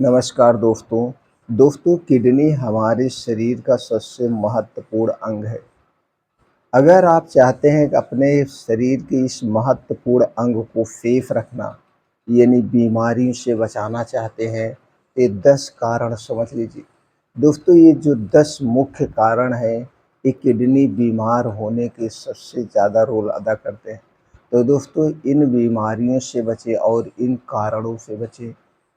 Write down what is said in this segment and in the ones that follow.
नमस्कार दोस्तों किडनी हमारे शरीर का सबसे महत्वपूर्ण अंग है। अगर आप चाहते हैं कि अपने शरीर के इस महत्वपूर्ण अंग को सेफ रखना, यानी बीमारियों से बचाना चाहते हैं, ये 10 कारण समझ लीजिए। दोस्तों ये जो 10 मुख्य कारण हैं, ये किडनी बीमार होने के सबसे ज़्यादा रोल अदा करते हैं। तो दोस्तों इन बीमारियों से बचें और इन कारणों से बचें,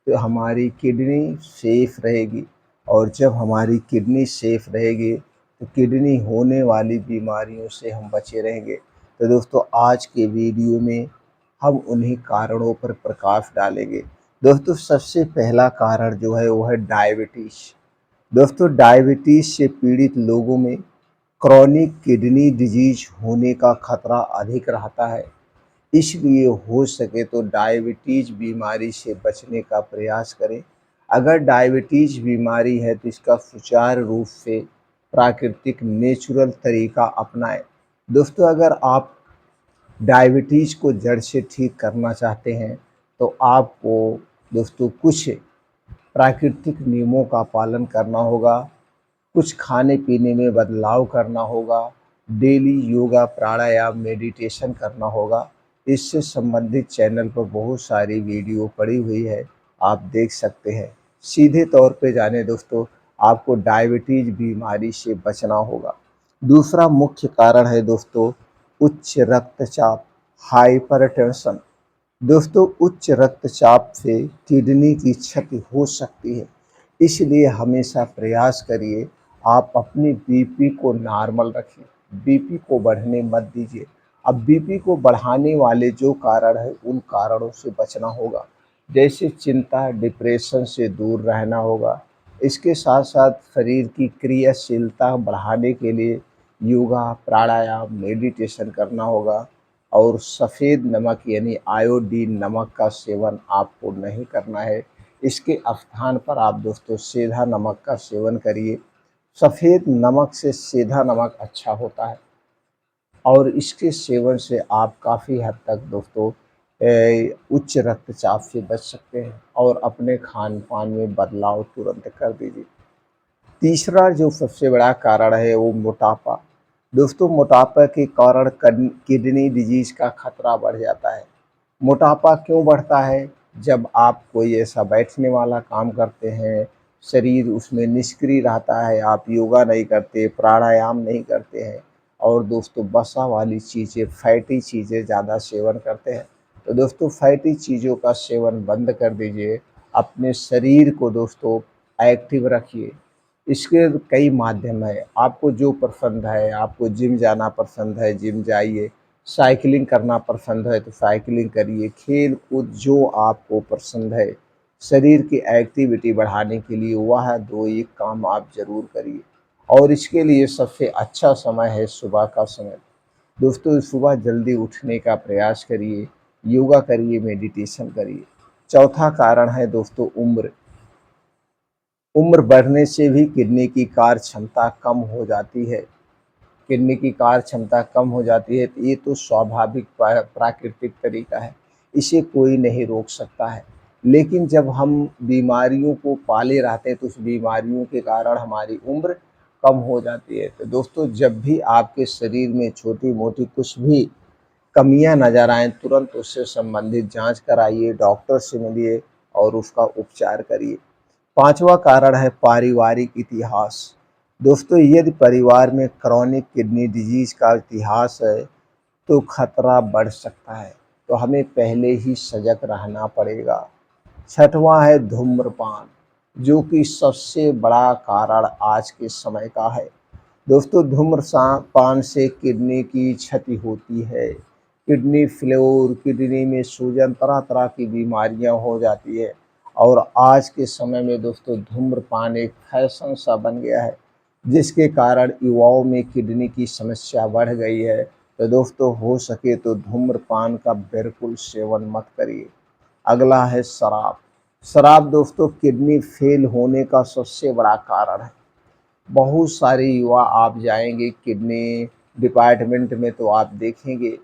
तो हमारी किडनी सेफ रहेगी। और जब हमारी किडनी सेफ रहेगी तो किडनी होने वाली बीमारियों से हम बचे रहेंगे। तो दोस्तों आज के वीडियो में हम उन्हीं कारणों पर प्रकाश डालेंगे। दोस्तों सबसे पहला कारण जो है वो है डायबिटीज़। दोस्तों डायबिटीज़ से पीड़ित लोगों में क्रॉनिक किडनी डिजीज होने का खतरा अधिक रहता है। इसलिए हो सके तो डायबिटीज़ बीमारी से बचने का प्रयास करें। अगर डायबिटीज़ बीमारी है तो इसका सुचारू रूप से प्राकृतिक नेचुरल तरीका अपनाएं। दोस्तों अगर आप डायबिटीज़ को जड़ से ठीक करना चाहते हैं तो आपको दोस्तों कुछ प्राकृतिक नियमों का पालन करना होगा, कुछ खाने-पीने में बदलाव करना होगा, डेली योगा, प्राणायाम, मेडिटेशन करना होगा। इससे संबंधित चैनल पर बहुत सारी वीडियो पड़ी हुई है, आप देख सकते हैं। सीधे तौर पे जानें दोस्तों, आपको डायबिटीज़ बीमारी से बचना होगा। दूसरा मुख्य कारण है दोस्तों उच्च रक्तचाप, हाइपरटेंशन। दोस्तों उच्च रक्तचाप से किडनी की क्षति हो सकती है, इसलिए हमेशा प्रयास करिए आप अपनी बीपी को नॉर्मल रखिए, बीपी को बढ़ने मत दीजिए। अब बीपी को बढ़ाने वाले जो कारण हैं उन कारणों से बचना होगा, जैसे चिंता, डिप्रेशन से दूर रहना होगा। इसके साथ-साथ शरीर की क्रियाशीलता बढ़ाने के लिए योगा, प्राणायाम, मेडिटेशन करना होगा। और सफ़ेद नमक यानी आयोडीन नमक का सेवन आपको नहीं करना है। इसके स्थान पर आप दोस्तों सेंधा नमक का सेवन करिए। सफ़ेद नमक से सेंधा नमक अच्छा होता है और इसके सेवन से आप काफ़ी हद तक दोस्तों उच्च रक्तचाप से बच सकते हैं और अपने खान-पान में बदलाव तुरंत कर दीजिए। तीसरा जो सबसे बड़ा कारण है वो मोटापा। दोस्तों मोटापा के कारण किडनी डिजीज़ का खतरा बढ़ जाता है। मोटापा क्यों बढ़ता है? जब आप कोई ऐसा बैठने वाला काम करते हैं, शरीर उसमें निष्क्रिय रहता है, आप योगा नहीं करते, प्राणायाम नहीं करते हैं और दोस्तों वसा वाली चीज़ें, फैटी चीज़ें ज़्यादा सेवन करते हैं। तो दोस्तों फैटी चीज़ों का सेवन बंद कर दीजिए। अपने शरीर को दोस्तों एक्टिव रखिए। इसके कई माध्यम हैं, आपको जो पसंद है, आपको जिम जाना पसंद है, जिम जाइए। साइकिलिंग करना पसंद है तो साइकिलिंग करिए, खेल-कूद जो आपको पसंद है, शरीर की एक्टिविटी बढ़ाने के लिए वह 2-1 काम आप ज़रूर करिए। और इसके लिए सबसे अच्छा समय है सुबह का समय। दोस्तों सुबह जल्दी उठने का प्रयास करिए, योगा करिए, मेडिटेशन करिए। चौथा कारण है दोस्तों उम्र। उम्र बढ़ने से भी किडनी की कार्य क्षमता कम हो जाती है। किडनी की कार्य क्षमता कम हो जाती है, तो ये तो स्वाभाविक प्राकृतिक तरीका है, इसे कोई नहीं रोक सकता है। लेकिन जब हम बीमारियों को पाले रहते हैं तो उस बीमारियों के कारण हमारी उम्र कम हो जाती है। तो दोस्तों जब भी आपके शरीर में छोटी-मोटी कुछ भी कमियाँ नज़र आएँ, तुरंत उससे संबंधित जाँच कराइए, डॉक्टर से मिलिए और उसका उपचार करिए। पाँचवाँ कारण है पारिवारिक इतिहास। दोस्तों यदि परिवार में क्रॉनिक किडनी डिजीज़ का इतिहास है तो खतरा बढ़ सकता है, तो हमें पहले ही सजग रहना पड़ेगा। छठवां है धूम्रपान, जो कि सबसे बड़ा कारण आज के समय का है। दोस्तों धूम्रपान से किडनी की क्षति होती है, किडनी फ्लोर, किडनी में सूजन, तरह-तरह की बीमारियां हो जाती है। और आज के समय में दोस्तों धूम्रपान एक फैशन सा बन गया है, जिसके कारण युवाओं में किडनी की समस्या बढ़ गई है। तो दोस्तों हो सके तो धूम्रपान का बिल्कुल सेवन मत करिए। अगला है शराब। शराब दोस्तों किडनी फेल होने का सबसे बड़ा कारण है। बहुत सारे युवा आप जाएँगे किडनी डिपार्टमेंट में तो आप देखेंगे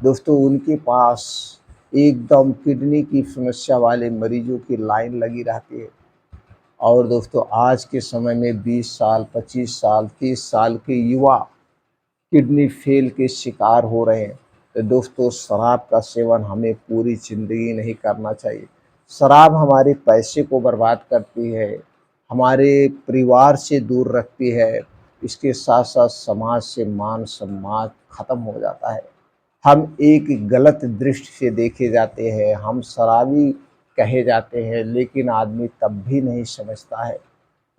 दोस्तों उनके पास एकदम किडनी की समस्या वाले मरीजों की लाइन लगी रहती है। और दोस्तों आज के समय में 20 साल, 25 साल, 30 साल के युवा किडनी फेल के शिकार हो रहे हैं। तो दोस्तों शराब का सेवन हमें पूरी ज़िंदगी नहीं करना चाहिए। शराब हमारे पैसे को बर्बाद करती है, हमारे परिवार से दूर रखती है, इसके साथ-साथ समाज से मान-सम्मान खत्म हो जाता है। हम एक गलत दृष्टि से देखे जाते हैं, हम शराबी कहे जाते हैं, लेकिन आदमी तब भी नहीं समझता है।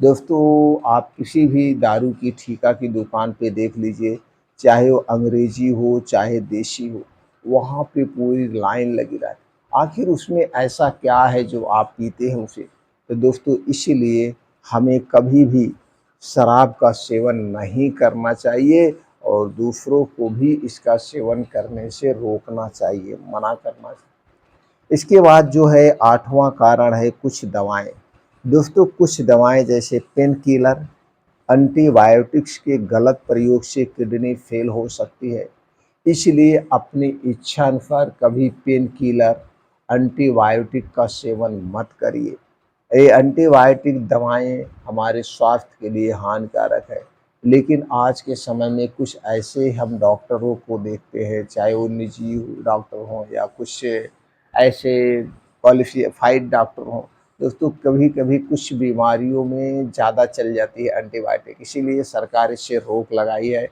दोस्तों आप किसी भी दारू की ठेका की दुकान पे देख लीजिए, चाहे वो अंग्रेज़ी हो, चाहे देसी हो, वहाँ पे पूरी लाइन लगी रहती है। आखिर उसमें ऐसा क्या है जो आप पीते हैं उसे? तो दोस्तों इसीलिए हमें कभी भी शराब का सेवन नहीं करना चाहिए और दूसरों को भी इसका सेवन करने से रोकना चाहिए, मना करना चाहिए। इसके बाद जो है 8वां कारण है कुछ दवाएँ। दोस्तों कुछ दवाएँ जैसे पेन किलर, एंटीबायोटिक्स के गलत प्रयोग से किडनी फेल हो सकती है। इसलिए अपनी इच्छानुसार कभी पेन किलर, एंटीबायोटिक का सेवन मत करिए। ये एंटीबायोटिक दवाएँ हमारे स्वास्थ्य के लिए हानिकारक है। लेकिन आज के समय में कुछ ऐसे हम डॉक्टरों को देखते हैं, चाहे वो निजी डॉक्टर हों या कुछ ऐसे क्वालिफ़ाइड डॉक्टर हों। दोस्तों कभी-कभी कुछ बीमारियों में ज़्यादा चल जाती है एंटीबायोटिक, इसीलिए सरकार इससे रोक लगाई है।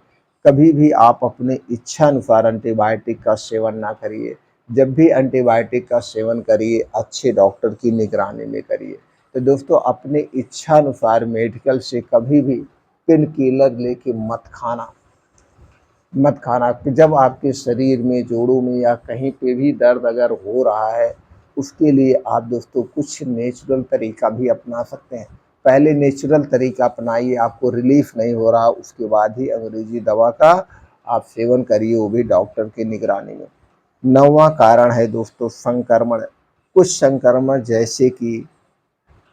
कभी भी आप अपने इच्छानुसार एंटीबायोटिक का सेवन ना करिए। जब भी एंटीबायोटिक का सेवन करिए, अच्छे डॉक्टर की निगरानी में करिए। तो दोस्तों अपने इच्छानुसार मेडिकल से कभी भी पेन किलर लेके मत खाना। कि जब आपके शरीर में, जोड़ों में या कहीं पे भी दर्द अगर हो रहा है, उसके लिए आप दोस्तों कुछ नेचुरल तरीका भी अपना सकते हैं। पहले नेचुरल तरीका अपनाइए, आपको रिलीफ़ नहीं हो रहा, उसके बाद ही अंग्रेज़ी दवा का आप सेवन करिए, वो भी डॉक्टर की निगरानी में। 9वां कारण है दोस्तों संक्रमण। कुछ संक्रमण जैसे कि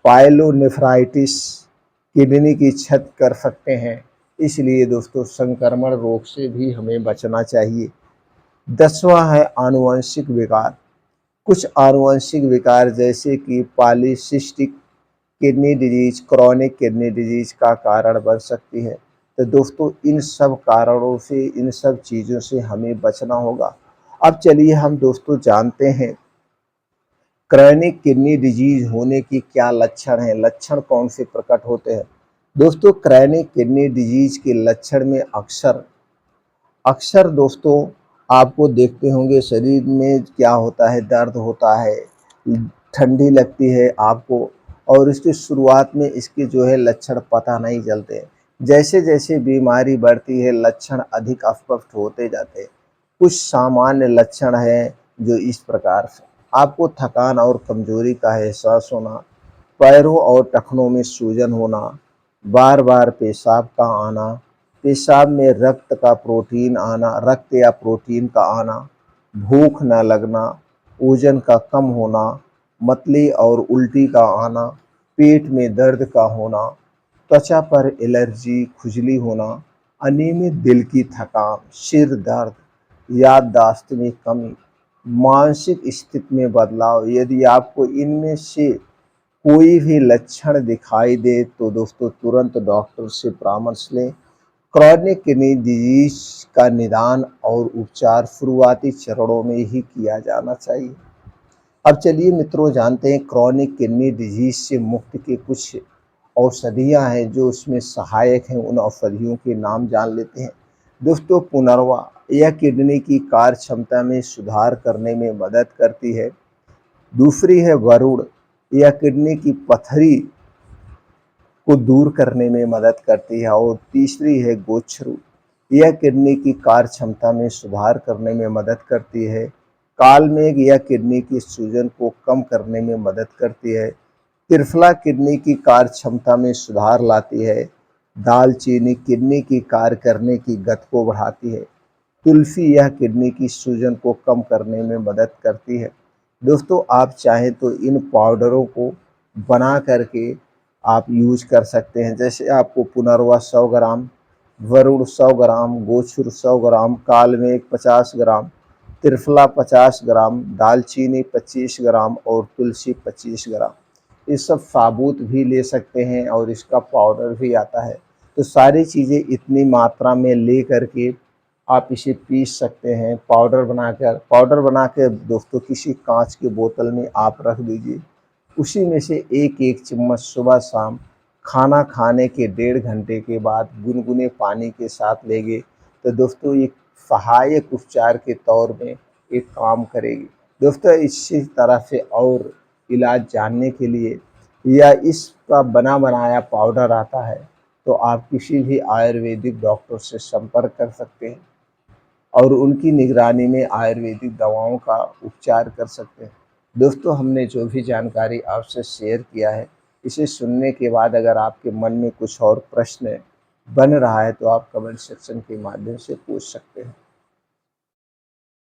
पायलोनेफ्राइटिस किडनी की क्षति कर सकते हैं, इसलिए दोस्तों संक्रमण रोग से भी हमें बचना चाहिए। 10वां है आनुवंशिक विकार। कुछ आनुवंशिक विकार जैसे कि polycystic kidney disease, chronic kidney disease का कारण बन सकती है। तो दोस्तों इन सब कारणों से, इन सब चीज़ों से हमें बचना होगा। अब चलिए हम दोस्तों जानते हैं क्रॉनिक किडनी डिजीज़ होने की क्या लक्षण हैं, लक्षण कौन से प्रकट होते हैं। दोस्तों क्रॉनिक किडनी डिजीज़ के लक्षण में अक्सर अक्सर दोस्तों आपको देखते होंगे शरीर में क्या होता है, दर्द होता है, ठंडी लगती है आपको और इसकी शुरुआत में इसके जो है लक्षण पता नहीं चलते हैं। जैसे-जैसे बीमारी बढ़ती है लक्षण अधिक स्पष्ट होते जाते हैं। कुछ सामान्य लक्षण हैं जो इस प्रकार से आपको थकान और कमज़ोरी का एहसास होना, पैरों और टखनों में सूजन होना, बार-बार पेशाब का आना, पेशाब में रक्त या प्रोटीन का आना, भूख न लगना, वज़न का कम होना, मतली और उल्टी का आना, पेट में दर्द का होना, त्वचा पर एलर्जी, खुजली होना, अनियमित दिल की थकान, सिर दर्द, याददाश्त में कमी, मानसिक स्थिति में बदलाव। यदि आपको इनमें से कोई भी लक्षण दिखाई दे तो दोस्तों तुरंत डॉक्टर से परामर्श लें। क्रॉनिक किडनी डिजीज़ का निदान और उपचार शुरुआती चरणों में ही किया जाना चाहिए। अब चलिए मित्रों जानते हैं क्रॉनिक किडनी डिजीज़ से मुक्ति के कुछ औषधियाँ हैं जो उसमें सहायक हैं, उन औषधियों के नाम जान लेते हैं। दोस्तों पुनर्वा यह किडनी की कार्य क्षमता में सुधार करने में मदद करती है। दूसरी है वरुण, यह किडनी की पथरी को दूर करने में मदद करती है और तीसरी है गोछरू, यह किडनी की कार्य क्षमता में सुधार करने में मदद करती है। कालमेघ यह किडनी की सूजन को कम करने में मदद करती है। त्रिफला किडनी की कार्य क्षमता में सुधार लाती है। दालचीनी किडनी की कार्य करने की गति को बढ़ाती है। तुलसी यह किडनी की सूजन को कम करने में मदद करती है। दोस्तों आप चाहें तो इन पाउडरों को बना करके आप यूज कर सकते हैं। जैसे आपको पुनर्वा 100 ग्राम, वरुण 100 ग्राम, गोछुर 100 ग्राम, कालमेघ 50 ग्राम, त्रिफला 50 ग्राम, दालचीनी 25 ग्राम और तुलसी 25 ग्राम। ये सब साबुत भी ले सकते हैं और इसका पाउडर भी आता है। तो सारी चीज़ें इतनी मात्रा में ले करके आप इसे पीस सकते हैं। पाउडर बनाकर दोस्तों किसी काँच की बोतल में आप रख दीजिए। उसी में से एक-एक चम्मच सुबह-शाम खाना खाने के 1.5 घंटे के बाद गुनगुने पानी के साथ लेंगे, तो दोस्तों एक सहायक उपचार के तौर में ये काम करेगी। दोस्तों इसी तरह से और इलाज जानने के लिए या इसका बना-बनाया पाउडर आता है, तो आप किसी भी आयुर्वेदिक डॉक्टर से संपर्क कर सकते हैं और उनकी निगरानी में आयुर्वेदिक दवाओं का उपचार कर सकते हैं। दोस्तों हमने जो भी जानकारी आपसे शेयर किया है, इसे सुनने के बाद अगर आपके मन में कुछ और प्रश्न बन रहा है, तो आप कमेंट सेक्शन के माध्यम से पूछ सकते हैं।